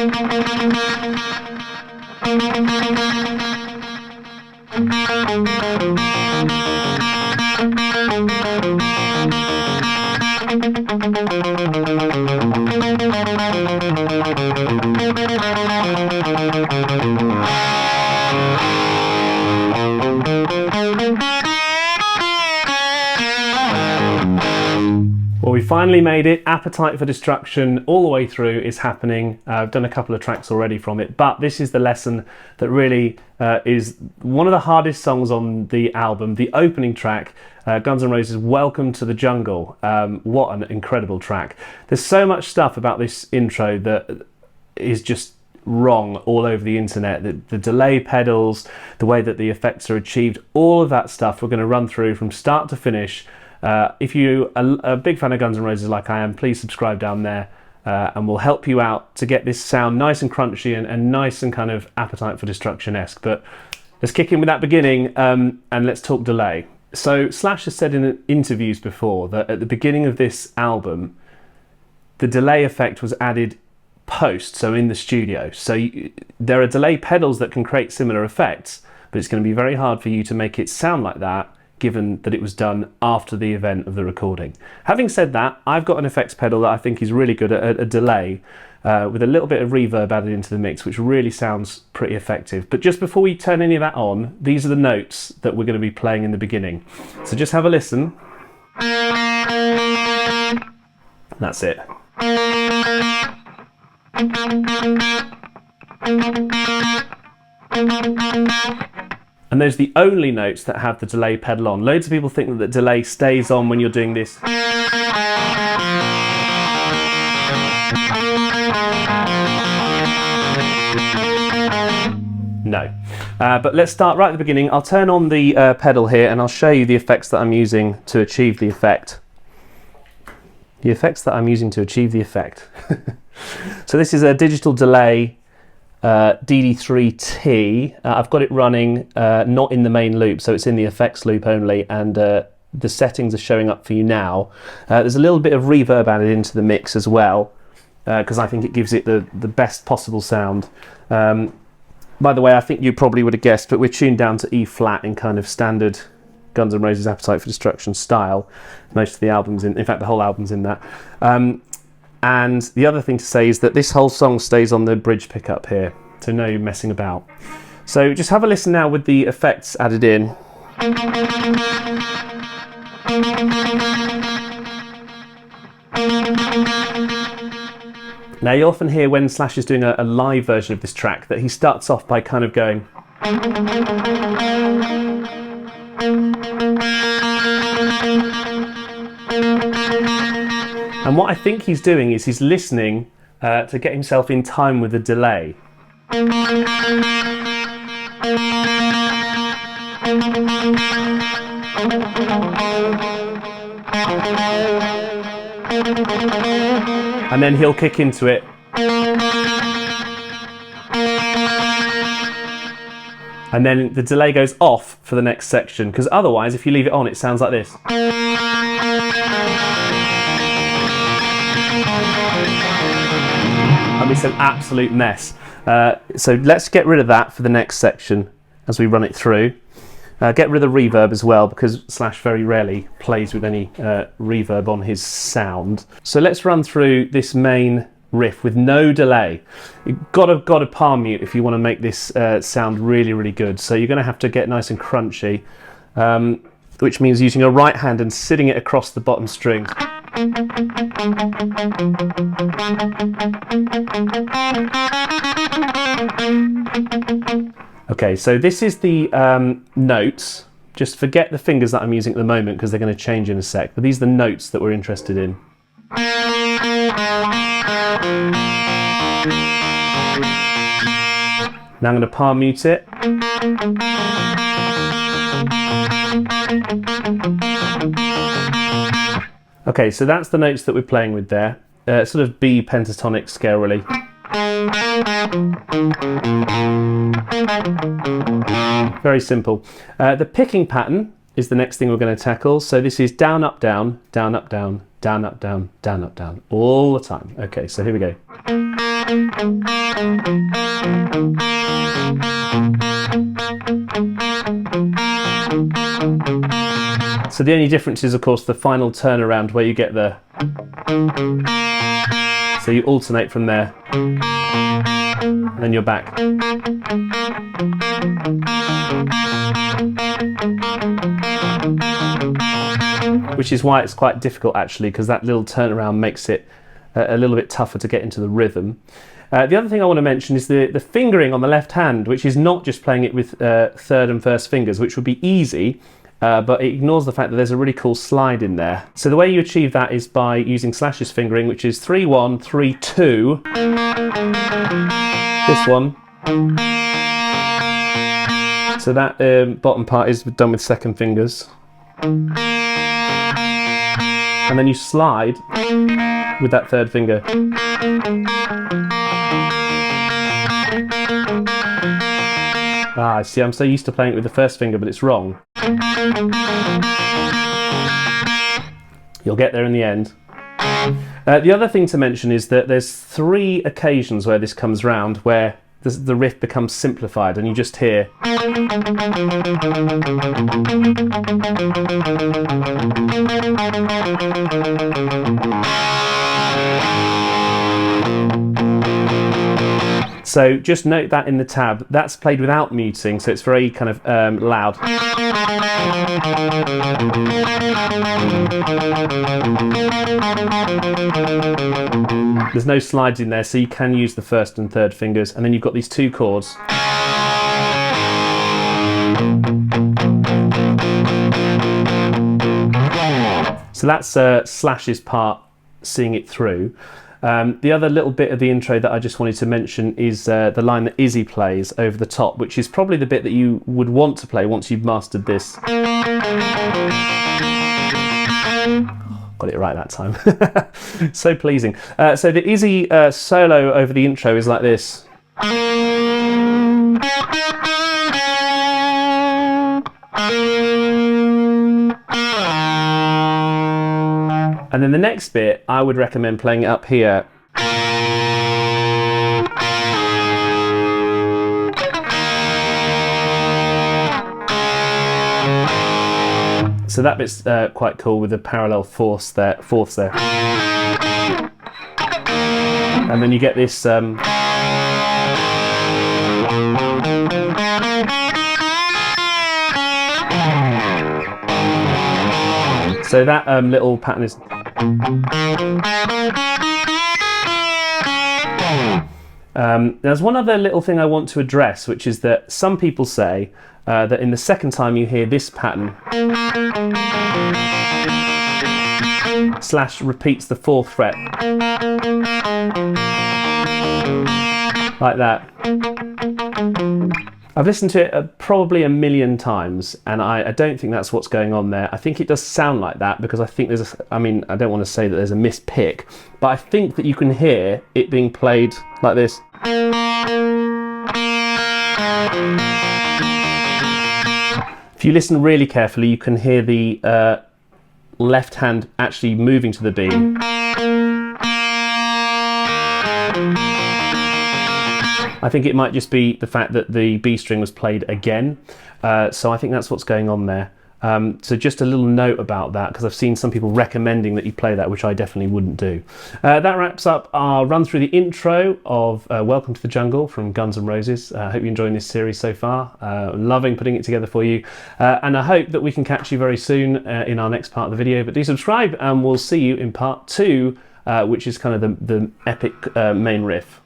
Well, we finally made it. Appetite for Destruction all the way through is happening. I've done a couple of tracks already from it, but this is the lesson that really is one of the hardest songs on the album. The opening track, Guns N' Roses' Welcome to the Jungle. What an incredible track. There's so much stuff about this intro that is just wrong all over the internet. The delay pedals, the way that the effects are achieved, all of that stuff we're going to run through from start to finish. If you are a big fan of Guns N' Roses like I am, please subscribe down there and we'll help you out to get this sound nice and crunchy and nice and kind of Appetite for Destruction-esque. But let's kick in with that beginning and let's talk delay. So Slash has said in interviews before that at the beginning of this album, the delay effect was added post, so in the studio. So there are delay pedals that can create similar effects, but it's going to be very hard for you to make it sound like that given that it was done after the event of the recording. Having said that, I've got an effects pedal that I think is really good at a delay with a little bit of reverb added into the mix, which really sounds pretty effective. But just before we turn any of that on, these are the notes that we're going to be playing in the beginning. So just have a listen. That's it. And those are the only notes that have the delay pedal on. Loads of people think that the delay stays on when you're doing this. No. But let's start right at the beginning. I'll turn on the pedal here and I'll show you the effects that I'm using to achieve the effect. The effects that I'm using to achieve the effect. So this is a digital delay DD3T. I've got it running not in the main loop, so it's in the effects loop only, and the settings are showing up for you now. There's a little bit of reverb added into the mix as well, because I think it gives it the best possible sound. By the way, I think you probably would have guessed, but we're tuned down to E flat in kind of standard Guns N' Roses Appetite for Destruction style. Most of the album's in fact the whole album's in that. And the other thing to say is that this whole song stays on the bridge pickup here, so no messing about. So just have a listen now with the effects added in. Now you often hear when Slash is doing a live version of this track that he starts off by kind of going. And what I think he's doing is he's listening to get himself in time with the delay. And then he'll kick into it. And then the delay goes off for the next section, because otherwise if you leave it on it sounds like this. And it's an absolute mess. So let's get rid of that for the next section as we run it through. Get rid of the reverb as well, because Slash very rarely plays with any reverb on his sound. So let's run through this main riff with no delay. You've got to palm mute if you want to make this sound really, really good. So you're going to have to get nice and crunchy, which means using your right hand and sitting it across the bottom string. Okay, so this is the notes. Just forget the fingers that I'm using at the moment because they're going to change in a sec, but these are the notes that we're interested in. Now I'm going to palm mute it. Okay, so that's the notes that we're playing with there. Sort of B pentatonic scale, really. Very simple. The picking pattern is the next thing we're going to tackle. So this is down, up, down, down, up, down, down, up, down, down, up, down, all the time. Okay, so here we go. So the only difference is, of course, the final turnaround where you get the... So you alternate from there, and then you're back. Which is why it's quite difficult, actually, because that little turnaround makes it a little bit tougher to get into the rhythm. The other thing I want to mention is the fingering on the left hand, which is not just playing it with third and first fingers, which would be easy, but it ignores the fact that there's a really cool slide in there. So the way you achieve that is by using Slash's fingering, which is 3-1, 3-2. This one. So that bottom part is done with second fingers. And then you slide with that third finger. Ah, see, I'm so used to playing it with the first finger, but it's wrong. You'll get there in the end. The other thing to mention is that there's 3 occasions where this comes round, where the riff becomes simplified, and you just hear. So just note that in the tab, that's played without muting, so it's very kind of loud. There's no slides in there, so you can use the first and third fingers, and then you've got these 2 chords. So that's Slash's part, seeing it through. The other little bit of the intro that I just wanted to mention is the line that Izzy plays over the top, which is probably the bit that you would want to play once you've mastered this. Got it right that time. So pleasing. So the Izzy solo over the intro is like this. And then the next bit, I would recommend playing it up here. So that bit's quite cool with the parallel fourths there. And then you get this. So that little pattern is. There's one other little thing I want to address, which is that some people say that in the second time you hear this pattern, Slash repeats the 4th fret. Like that. I've listened to it probably a million times, and I don't think that's what's going on there. I think it does sound like that because I think there's I don't want to say that there's a mispick, but I think that you can hear it being played like this. If you listen really carefully, you can hear the left hand actually moving to the B. I think it might just be the fact that the B string was played again. So I think that's what's going on there. So just a little note about that, because I've seen some people recommending that you play that, which I definitely wouldn't do. That wraps up our run through the intro of Welcome to the Jungle from Guns N' Roses. I hope you're enjoying this series so far. Loving putting it together for you. And I hope that we can catch you very soon in our next part of the video. But do subscribe, and we'll see you in part 2, which is kind of the epic main riff.